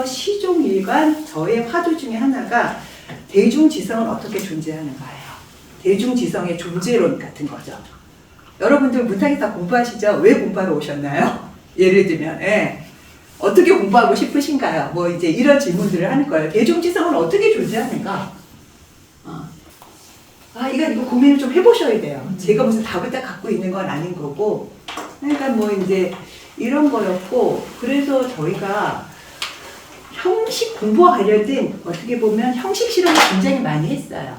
시종일관 저의 화두 중에 하나가 대중지성은 어떻게 존재하는가예요. 대중지성의 존재론 같은 거죠. 여러분들 문탁에서 공부하시죠? 왜 공부하러 오셨나요? 예를 들면 어떻게 공부하고 싶으신가요? 뭐 이제 이런 질문들을 하는 거예요. 대중지성은 어떻게 존재하는가? 이거 고민을 좀 해보셔야 돼요. 제가 무슨 답을 딱 갖고 있는 건 아닌 거고, 그러니까 뭐 이제 이런 거였고, 그래서 저희가 형식 공부와 관련된 어떻게 보면 형식 실험을 굉장히 많이 했어요.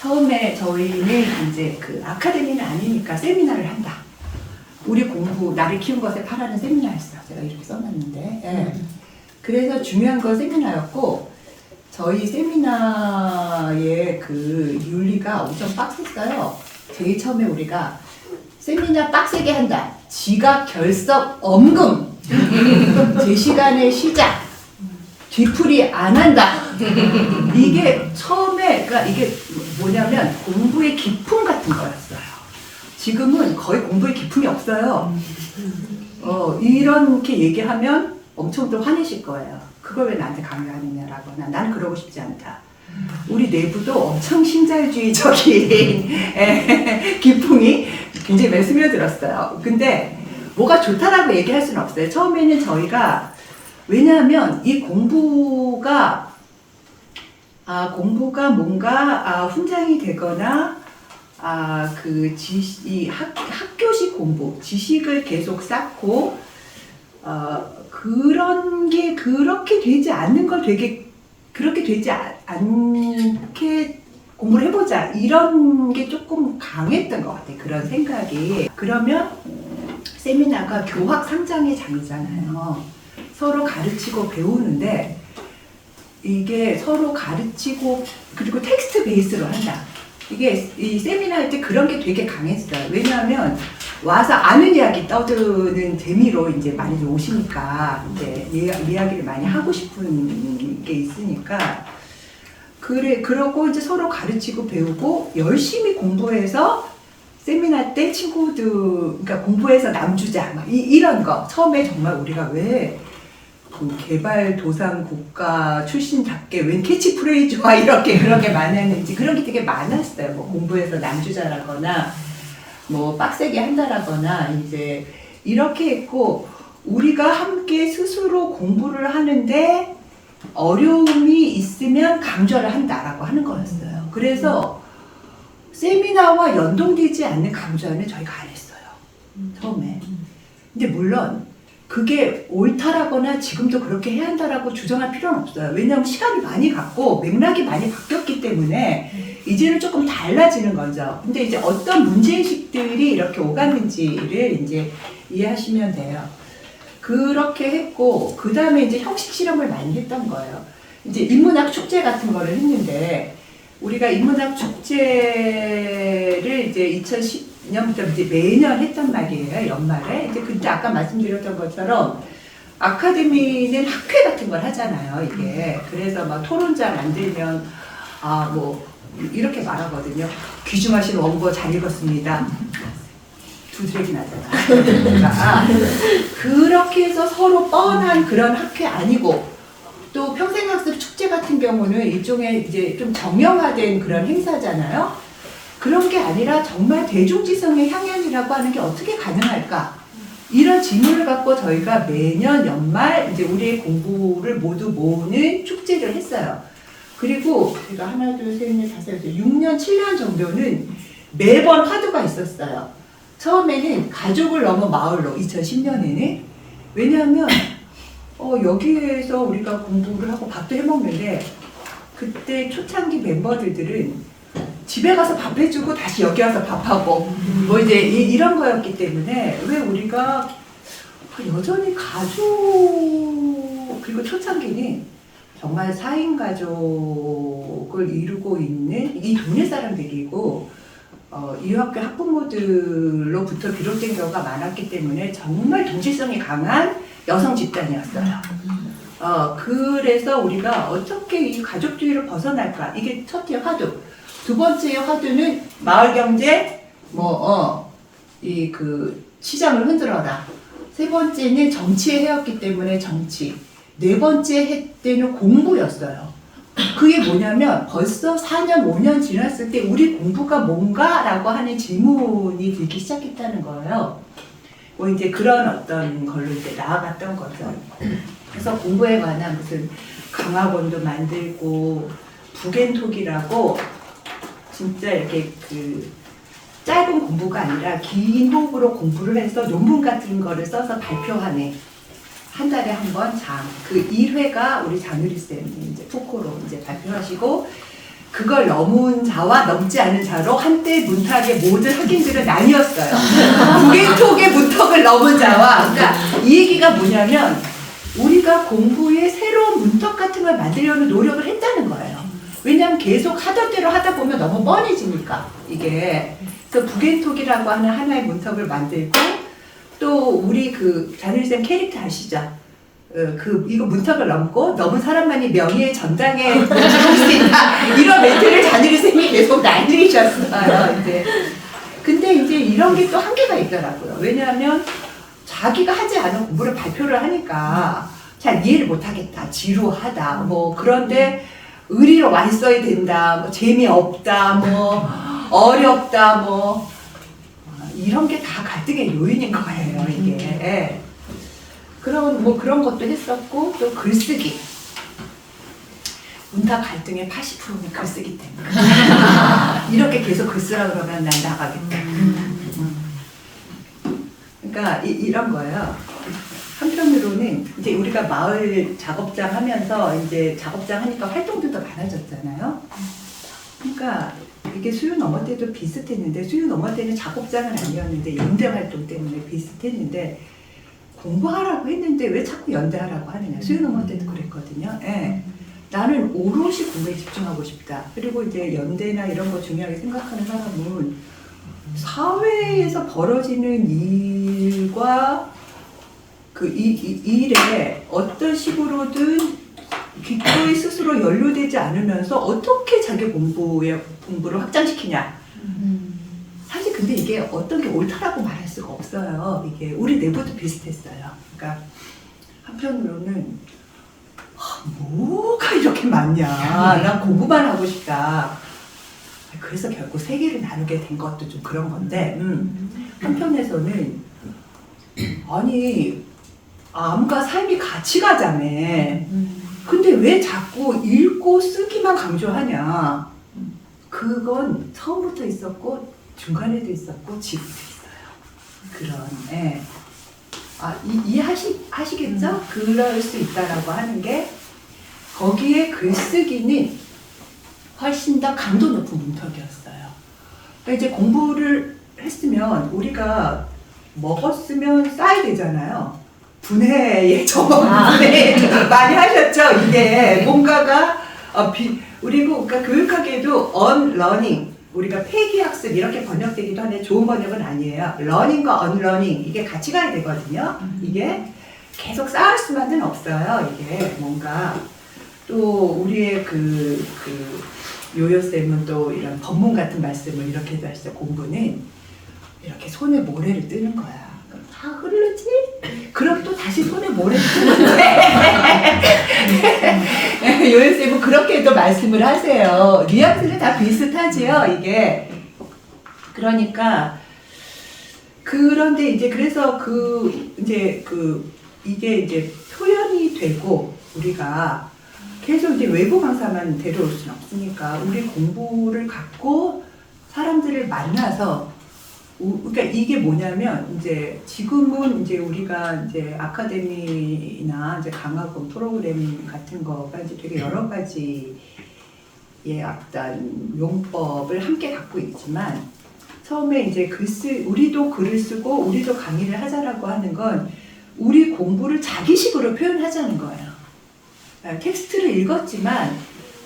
처음에 저희는 이제 그 아카데미는 아니니까 세미나를 한다. 우리 공부, 나를 키운 것에 파라는 세미나였어요. 제가 이렇게 써놨는데. 그래서 중요한 건 세미나였고, 저희 세미나의 그 윤리가 엄청 빡셌어요. 제일 처음에 우리가 세미나 빡세게 한다. 지각, 결석, 엄금. 제 시간에 시작. 뒤풀이 안 한다. 이게 처음에, 그러니까 이게 뭐냐면 공부의 기품 같은 거였어요. 지금은 거의 공부의 기품이 없어요. 이렇게 얘기하면 엄청 또 화내실 거예요. 그걸 왜 나한테 강요하느냐라거나 나는 그러고 싶지 않다. 우리 내부도 엄청 신자유주의적인 기풍이 굉장히 많이 스며들었어요. 근데 뭐가 좋다라고 얘기할 수는 없어요. 처음에는 저희가 왜냐하면 이 공부가 뭔가 훈장이 되거나 학교식 공부, 지식을 계속 쌓고 그런 게 그렇게 되지 않는 걸 그렇게 되지 않게 공부를 해보자 이런 게 조금 강했던 것 같아요. 그런 생각이. 그러면 세미나가 교학 상장의 장이잖아요. 서로 가르치고 배우는데 이게 서로 가르치고 그리고 텍스트 베이스로 한다. 이게 이 세미나 할 때 그런 게 되게 강했어요. 왜냐하면 와서 아는 이야기 떠드는 재미로 이제 많이 오시니까 이제 이야기를 많이 하고 싶은 게 있으니까 그러고 이제 서로 가르치고 배우고 열심히 공부해서 세미나 때 친구들 그러니까 공부해서 남주자 막 이런 거 처음에 정말 우리가 왜 그 개발도상국가 출신답게 웬 캐치프레이즈와 이렇게 그런 게 많았는지 그런 게 되게 많았어요. 뭐 공부해서 남주자라거나 뭐 빡세게 한다라거나 이제 이렇게 했고 우리가 함께 스스로 공부를 하는데 어려움이 있으면 강좌를 한다라고 하는 거였어요. 그래서 세미나와 연동되지 않는 강좌는 저희가 안 했어요. 처음에. 근데 물론 그게 옳다라거나 지금도 그렇게 해야 한다라고 주장할 필요는 없어요. 왜냐하면 시간이 많이 갔고 맥락이 많이 바뀌었기 때문에 이제는 조금 달라지는 거죠. 근데 이제 어떤 문제의식들이 이렇게 오갔는지를 이제 이해하시면 돼요. 그렇게 했고, 그 다음에 이제 형식 실험을 많이 했던 거예요. 이제 인문학 축제 같은 거를 했는데, 우리가 인문학 축제를 이제 2010년부터 이제 매년 했단 말이에요, 연말에. 이제 그때 아까 말씀드렸던 것처럼, 아카데미는 학회 같은 걸 하잖아요, 이게. 그래서 막 토론자 만들면, 이렇게 말하거든요. 귀중하신 원고 잘 읽었습니다. 두드러기 나잖아. 그렇게 해서 서로 뻔한 그런 학회 아니고, 또 평생학습 축제 같은 경우는 일종의 이제 좀 정형화된 그런 행사잖아요. 그런 게 아니라 정말 대중지성의 향연이라고 하는 게 어떻게 가능할까? 이런 질문을 갖고 저희가 매년 연말 이제 우리의 공부를 모두 모으는 축제를 했어요. 그리고 제가 하나, 둘, 셋, 넷, 다섯, 여섯, 6년, 7년 정도는 매번 화두가 있었어요. 처음에는 가족을 넘어 마을로 2010년에는 왜냐하면 여기에서 우리가 공부를 하고 밥도 해먹는데 그때 초창기 멤버들은 집에 가서 밥 해주고 다시 여기 와서 밥하고 뭐 이제 이런 거였기 때문에 왜 우리가 여전히 가족 그리고 초창기는 정말 4인 가족을 이루고 있는 이 동네 사람들이고 이 학교 학부모들로부터 비롯된 경우가 많았기 때문에 정말 동질성이 강한 여성 집단이었어요. 그래서 우리가 어떻게 이 가족주의를 벗어날까? 이게 첫째 화두. 두 번째 화두는 마을 경제, 시장을 흔들어라. 세 번째는 정치의 해였기 때문에 정치. 네 번째 해 때는 공부였어요. 그게 뭐냐면 벌써 4년, 5년 지났을 때 우리 공부가 뭔가라고 하는 질문이 들기 시작했다는 거예요. 뭐 이제 그런 어떤 걸로 이제 나아갔던 거죠. 그래서 공부에 관한 무슨 강학원도 만들고 북앤톡이라고 진짜 이렇게 그 짧은 공부가 아니라 긴 호흡으로 공부를 해서 논문 같은 거를 써서 발표하는 한 달에 한 번 그 1회가 우리 장유리 쌤이 이제 푸코로 이제 발표하시고 그걸 넘은 자와 넘지 않은 자로 한때 문탁의 모든 학인들은 나뉘었어요. 북앤톡의 문턱을 넘은 자와 그러니까 이 얘기가 뭐냐면 우리가 공부에 새로운 문턱 같은 걸 만들려는 노력을 했다는 거예요. 왜냐하면 계속 하던 대로 하다 보면 너무 뻔해지니까 이게. 그래서 북앤톡이라고 하는 하나의 문턱을 만들고 또 우리 그 장유리쌤 캐릭터 아시죠? 이거 문턱을 넘고 넘은 사람만이 명예의 전당에 들어올 수 있다 이런 멘트를 장유리쌤이 계속 날리셨어요. 이제. 근데 이제 이런 게 또 한계가 있더라고요. 왜냐하면 자기가 하지 않은 공부를 발표를 하니까 잘 이해를 못하겠다, 지루하다, 뭐 그런데 의리로 많이 써야 된다, 뭐 재미없다, 뭐 어렵다, 뭐 이런 게 다 갈등의 요인인 거예요, 이게. 그런 뭐 그런 것도 했었고 또 글쓰기. 문탁 갈등의 80%는 글쓰기 때문에. 이렇게 계속 글 쓰라 그러면 난 나가겠다. 그러니까 이런 거예요. 한편으로는 이제 우리가 마을 작업장 하면서 이제 작업장 하니까 활동들도 많아졌잖아요. 그러니까 이게 수요 넘어 때도 비슷했는데 수요 넘어 때는 작업장은 아니었는데 연대 활동 때문에 비슷했는데 공부하라고 했는데 왜 자꾸 연대하라고 하느냐. 수요 넘어 때도 그랬거든요. 예. 나는 오롯이 공부에 집중하고 싶다. 그리고 이제 연대나 이런 거 중요하게 생각하는 사람은 사회에서 벌어지는 일과 그 일에 어떤 식으로든 기꺼이 스스로 연루되지 않으면서 어떻게 자기 공부를 확장시키냐. 사실 근데 이게 어떤 게 옳다라고 말할 수가 없어요. 이게 우리 내부도 비슷했어요. 그러니까 한편으로는 뭐가 이렇게 많냐. 난 공부만 하고 싶다. 그래서 결국 세계를 나누게 된 것도 좀 그런 건데 한편에서는 아니 암과 삶이 같이 가자며. 근데 왜 자꾸 읽고 쓰기만 강조하냐. 그건 처음부터 있었고 중간에도 있었고 지금도 있어요. 그런 이해하시겠죠? 그럴 수 있다라고 하는 게 거기에 글쓰기는 훨씬 더 강도 높은 문턱이었어요. 그러니까 이제 공부를 했으면 우리가 먹었으면 써야 되잖아요. 분해에 분해 많이 하셨죠? 이게 뭔가가 그리고 그러니까 교육학에도 unlearning 우리가 폐기학습 이렇게 번역되기도 하는데 좋은 번역은 아니에요. learning과 unlearning 이게 같이 가야 되거든요. 이게 계속 쌓을 수만은 없어요. 이게 뭔가 또 우리의 요요쌤은 또 이런 법문 같은 말씀을 이렇게 해서 하시죠. 공부는 이렇게 손에 모래를 뜨는 거야. 다 흐르지? 그럼 또 다시 손에 모래를 뜨는데 요요쌤은 그렇게도 말씀을 하세요. 뉘앙스는 다 비슷하지요. 이게 그러니까 그런데 이제 그래서 이게 이제 표현이 되고 우리가 계속 이제 외부 강사만 데려올 수는 없으니까 우리 공부를 갖고 사람들을 만나서 그러니까 이게 뭐냐면 이제 지금은 이제 우리가 이제 아카데미나 이제 강학원 프로그램 같은 거가 이제 되게 여러 가지의 어떤 용법을 함께 갖고 있지만 처음에 이제 우리도 글을 쓰고 우리도 강의를 하자라고 하는 건 우리 공부를 자기식으로 표현하자는 거예요. 텍스트를 읽었지만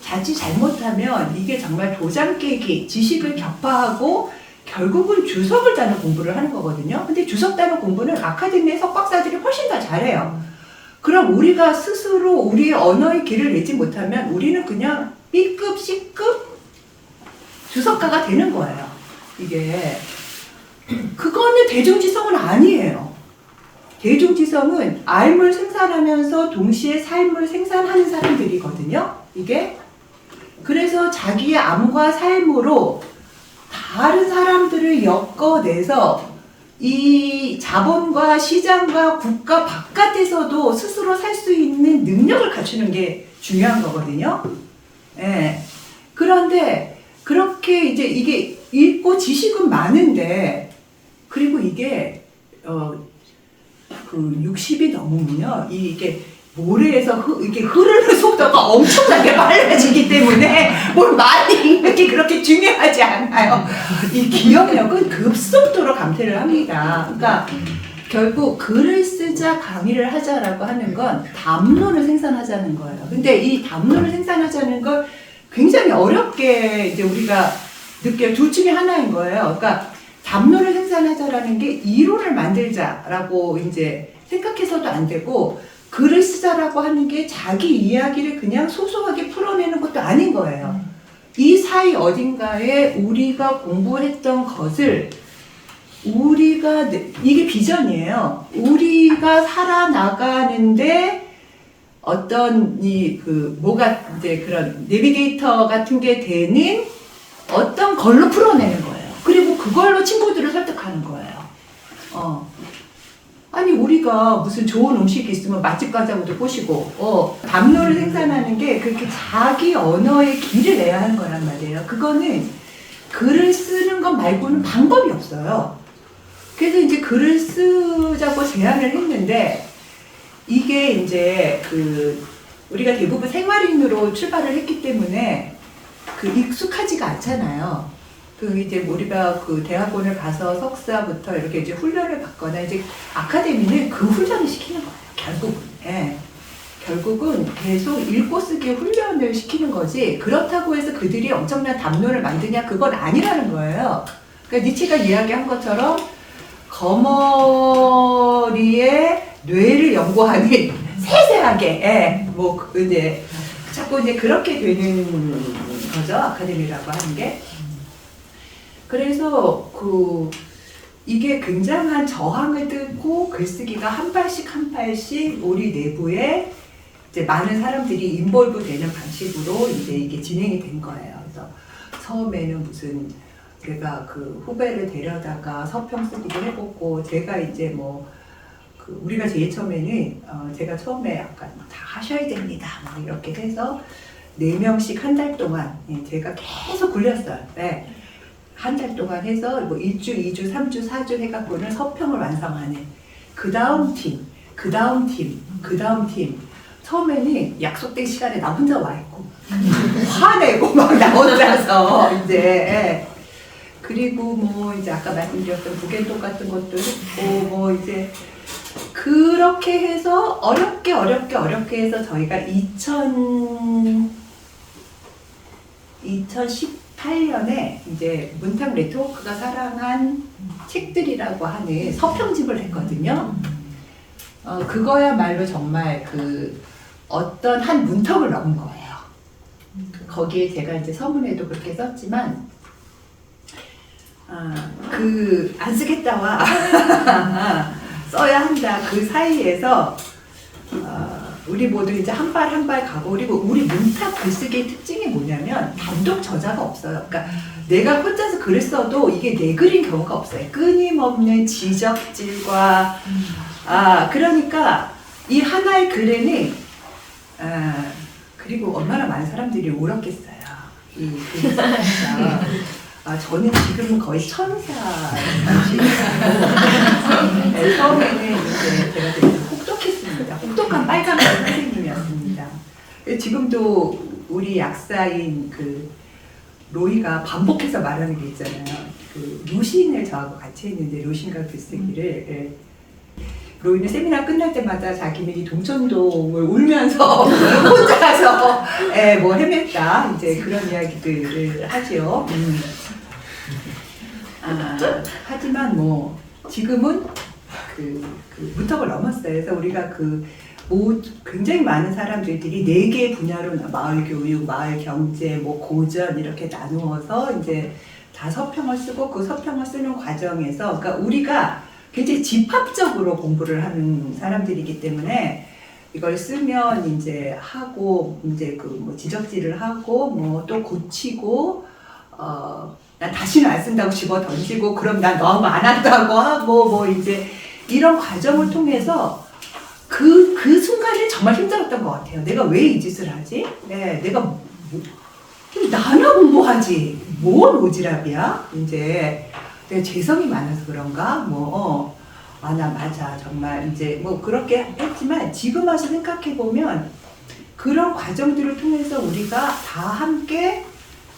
자칫 잘못하면 이게 정말 도장 깨기, 지식을 격파하고 결국은 주석을 따는 공부를 하는 거거든요. 근데 주석 따는 공부는 아카데미의 석박사들이 훨씬 더 잘해요. 그럼 우리가 스스로 우리의 언어의 길을 내지 못하면 우리는 그냥 B급, C급 주석가가 되는 거예요. 이게 그거는 대중지성은 아니에요. 대중지성은 알물 생산하면서 동시에 삶을 생산하는 사람들이거든요. 이게. 그래서 자기의 암과 삶으로 다른 사람들을 엮어내서 이 자본과 시장과 국가 바깥에서도 스스로 살 수 있는 능력을 갖추는 게 중요한 거거든요. 예. 그런데 그렇게 이제 이게 읽고 지식은 많은데, 그리고 이게 그 60이 넘으면요, 이게 모래에서 이게 흐르는 속도가 엄청나게 빨라지기 때문에 뭘 많이 읽는 게 그렇게 중요하지 않아요. 이 기억력은 급속도로 감퇴를 합니다. 그러니까 결국 글을 쓰자 강의를 하자라고 하는 건 담론을 생산하자는 거예요. 근데 이 담론을 생산하자는 걸 굉장히 어렵게 이제 우리가 느껴요. 둘 중에 하나인 거예요. 그러니까 담론을 생산하자라는 게 이론을 만들자라고 이제 생각해서도 안 되고, 글을 쓰자라고 하는 게 자기 이야기를 그냥 소소하게 풀어내는 것도 아닌 거예요. 이 사이 어딘가에 우리가 공부했던 것을 이게 비전이에요. 우리가 살아나가는데 어떤 뭐가 이제 그런 내비게이터 같은 게 되는 어떤 걸로 풀어내는 거예요. 그리고 그걸로 친구들을 설득하는 거예요. 아니 우리가 무슨 좋은 음식이 있으면 맛집 가자고도 꼬시고 담론을 생산하는 게 그렇게 자기 언어의 길을 내야 하는 거란 말이에요. 그거는 글을 쓰는 것 말고는 방법이 없어요. 그래서 이제 글을 쓰자고 제안을 했는데, 이게 이제 우리가 대부분 생활인으로 출발을 했기 때문에 익숙하지가 않잖아요. 이제 우리가 대학원을 가서 석사부터 이렇게 이제 훈련을 받거나, 이제 아카데미는 그 훈련을 시키는 거예요. 결국은. 예. 결국은 계속 읽고 쓰기 훈련을 시키는 거지, 그렇다고 해서 그들이 엄청난 담론을 만드냐, 그건 아니라는 거예요. 그러니까 니체가 이야기한 것처럼 거머리에 뇌를 연구하는 세세하게, 이제 자꾸 이제 그렇게 되는 거죠, 아카데미라고 하는 게. 그래서 이게 굉장한 저항을 뚫고 글쓰기가 한 발씩 한 발씩 우리 내부에 이제 많은 사람들이 인볼브 되는 방식으로 이제 이게 진행이 된 거예요. 그래서 처음에는 무슨 제가 후배를 데려다가 서평 쓰기도 해보고, 제가 이제 우리가 제일 처음에는 제가 처음에 약간 다 하셔야 됩니다 막 이렇게 해서 4명씩 한 달 동안 제가 계속 굴렸어요. 네. 한 달 동안 해서 1주, 2주, 3주, 4주 해갖고는 서평을 완성하는 그 다음 팀, 그 다음 팀, 그 다음 팀. 처음에는 약속된 시간에 나 혼자 와 있고 화내고 막 나 혼자서 이제. 그리고 이제 아까 말씀드렸던 북앤톡 같은 것도 했고, 이제 그렇게 해서 어렵게 해서 저희가 2018년에 이제 문탁 네트워크가 사랑한 책들이라고 하는 서평집을 했거든요. 그거야말로 정말 어떤 한 문턱을 넘은 거예요. 거기에 제가 이제 서문에도 그렇게 썼지만, 안 쓰겠다와 써야 한다, 그 사이에서 우리 모두 이제 한 발 한 발 가고, 그리고 우리 문탁 글쓰기의 특징이 뭐냐면 단독 저자가 없어요. 그러니까 내가 혼자서 글을 써도 이게 내 글인 경우가 없어요. 끊임없는 지적질과 그러니까 이 하나의 글에는 그리고 얼마나 많은 사람들이 울었겠어요. 이 글을 쓰면서. 저는 지금은 거의 천사. 네, 처음에는 이제 제가 되게 혹독했습니다. 혹독한 빨간 선생님이었습니다. 지금도 우리 약사인 로이가 반복해서 말하는 게 있잖아요. 루신을 저하고 같이 했는데, 루신과 글쓰기를. 로이는 세미나 끝날 때마다 자기는 이 동천동을 울면서 혼자서 헤맸다, 이제 그런 이야기들을 하죠. 하지만 지금은 문턱을 넘었어요. 그래서 우리가 굉장히 많은 사람들이 4개의 분야로 마을 교육, 마을 경제, 고전 이렇게 나누어서 이제 다 서평을 쓰고, 그 서평을 쓰는 과정에서, 그러니까 우리가 굉장히 집합적으로 공부를 하는 사람들이기 때문에 이걸 쓰면 이제 하고 이제 그 뭐 지적질을 하고 뭐 또 고치고 난 다시는 안 쓴다고 집어 던지고 그럼 난 너무 안 한다고 하고 뭐 이제 이런 과정을 통해서 그 순간이 정말 힘들었던 것 같아요. 내가 왜 이 짓을 하지? 네, 내가 나나 공부하지. 뭔 오지랖이야? 이제 내가 재성이 많아서 그런가? 나 맞아. 정말 이제 뭐 그렇게 했지만 지금 와서 생각해 보면 그런 과정들을 통해서 우리가 다 함께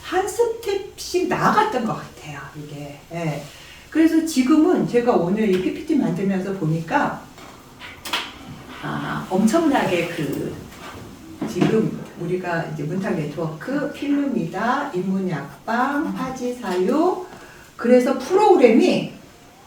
한 스텝씩 나아갔던 것 같아요. 이게. 예. 그래서 지금은 제가 오늘 이 PPT 만들면서 보니까 엄청나게 지금 우리가 이제 문탁 네트워크, 필름이다, 인문약방, 파지사육 그래서 프로그램이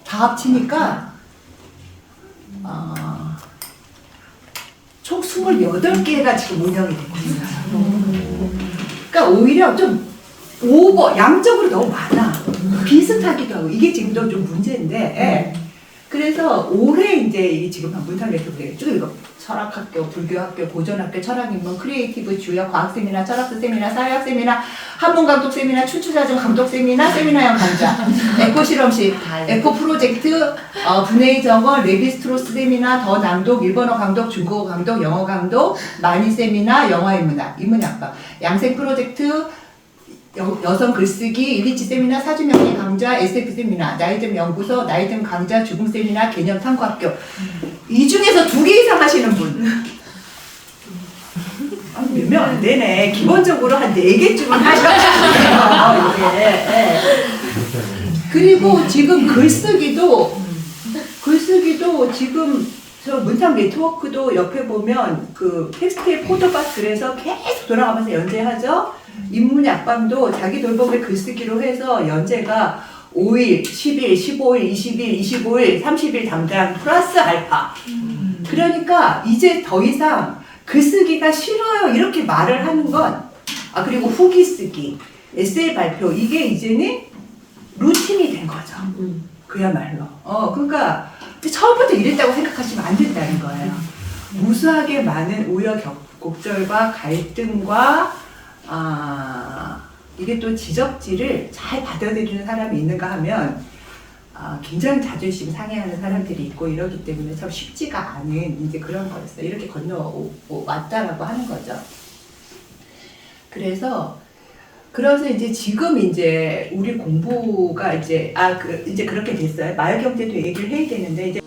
다 합치니까 총 28개가 지금 운영이 되고 있어요. 그러니까 오히려 좀 양적으로 너무 많아. 비슷하기도 하고 이게 지금도 좀 문제인데 예. 그래서 올해 이제 지금 문탁 네트워크에 쭉 이거 철학학교, 불교학교, 보존학교, 철학인문, 크리에이티브, 주역, 과학 세미나, 철학수 세미나, 사회학 세미나, 한문 감독 세미나, 춘추자전 감독 세미나, 세미나형 강좌, 에코 실험실, 에코 프로젝트, 분해의 정원, 레비스트로스 세미나, 더 낭독, 일본어 강독, 중국어 강독, 영어 강독, 많이 세미나, 영화 인문학과, 양생 프로젝트, 여성 글쓰기, 일리치 세미나, 사주명리 강좌, SF 세미나, 나이즘 연구소, 나이즘 강좌, 죽음 세미나, 개념 탐구학교. 이 중에서 2개 이상 하시는 분. 몇 명 안 되네. 기본적으로 한 4개쯤은 하셨어요. 이게. 그리고 지금 글쓰기도 지금 저 문탁 네트워크도 옆에 보면 그 텍스트의 포도밭을해서 계속 돌아가면서 연재하죠. 인문약방도 자기 돌봄의 글쓰기로 해서 연재가 5일, 10일, 15일, 20일, 25일, 30일 담당 플러스 알파. 그러니까 이제 더 이상 글쓰기가 싫어요 이렇게 말을 하는 건 그리고 후기 쓰기, 에세이 발표 이게 이제는 루틴이 된 거죠. 그야말로. 그러니까 처음부터 이랬다고 생각하시면 안 된다는 거예요. 무수하게 많은 우여곡절과 갈등과 이게 또 지적질을 잘 받아들이는 사람이 있는가 하면 굉장히 자존심 상해하는 사람들이 있고 이러기 때문에 참 쉽지가 않은 이제 그런 거였어요. 이렇게 건너왔다라고 하는 거죠. 그래서 이제 지금 이제 우리 공부가 이제 이제 그렇게 됐어요. 마을경제도 얘기를 해야 되는데 이제